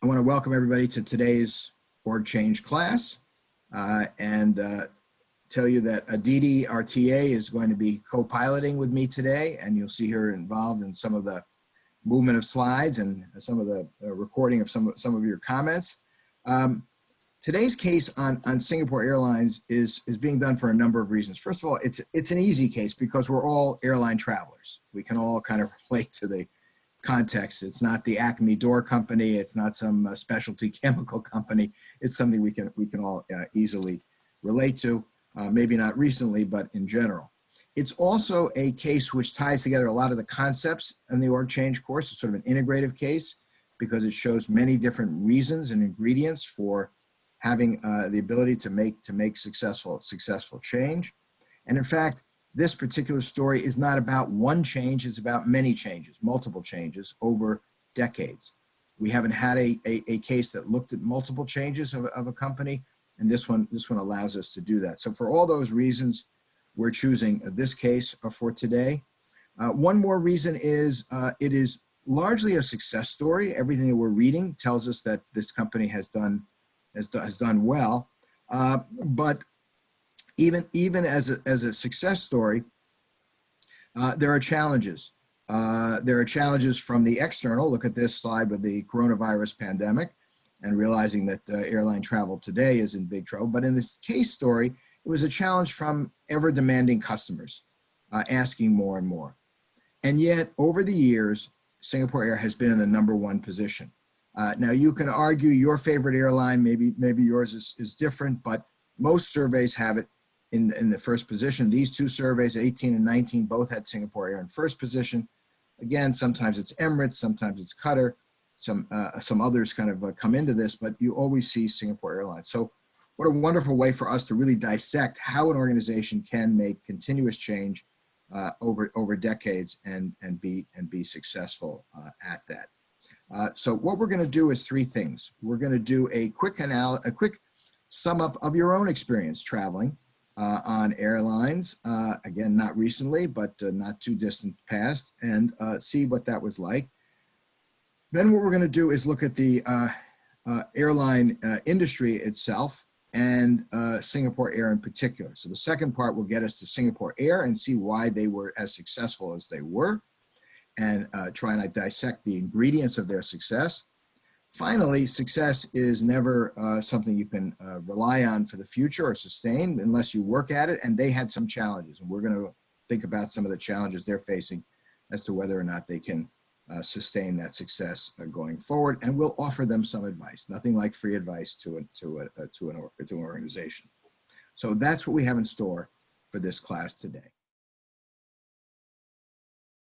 I want to welcome everybody to today's org change class and tell you that Aditi, our TA, is going to be co-piloting with me today, and you'll see her involved in some of the movement of slides and some of the recording of some of your comments. Today's case on Singapore Airlines is being done for a number of reasons. First of all, it's an easy case because we're all airline travelers. We can all kind of relate to the context. It's not the Acme door company. It's not some specialty chemical company. It's something we can all easily relate to. Maybe not recently, but in general. It's also a case which ties together a lot of the concepts in the org change course. It's sort of an integrative case because it shows many different reasons and ingredients for having the ability to make successful change. And in fact, this particular story is not about one change, it's about many changes, multiple changes over decades. We haven't had a case that looked at multiple changes of a company, and this one allows us to do that. So for all those reasons, we're choosing this case for today. One more reason is it is largely a success story. Everything that we're reading tells us that this company has done well, but even as a success story, there are challenges. There are challenges from the external. Look at this slide with the coronavirus pandemic and realizing that airline travel today is in big trouble. But in this case story, it was a challenge from ever-demanding customers asking more and more. And yet, over the years, Singapore Air has been in the #1 position. Now, you can argue your favorite airline, maybe yours is different, but most surveys have it in the first position. These two surveys, 18 and 19, both had Singapore Air in first position. Again, sometimes it's Emirates, sometimes it's Qatar, some others kind of come into this, but you always see Singapore Airlines. So what a wonderful way for us to really dissect how an organization can make continuous change over decades and be successful at that. So what we're going to do is three things. We're going to do a quick sum up of your own experience traveling on airlines, again, not recently, but not too distant past, and see what that was like. Then what we're going to do is look at the airline industry itself and Singapore Air in particular. So the second part will get us to Singapore Air and see why they were as successful as they were, and try and dissect the ingredients of their success. Finally, success is never something you can rely on for the future or sustain unless you work at it, and they had some challenges, and we're going to think about some of the challenges they're facing as to whether or not they can sustain that success going forward, and we'll offer them some advice. Nothing like free advice to an organization. So that's what we have in store for this class today.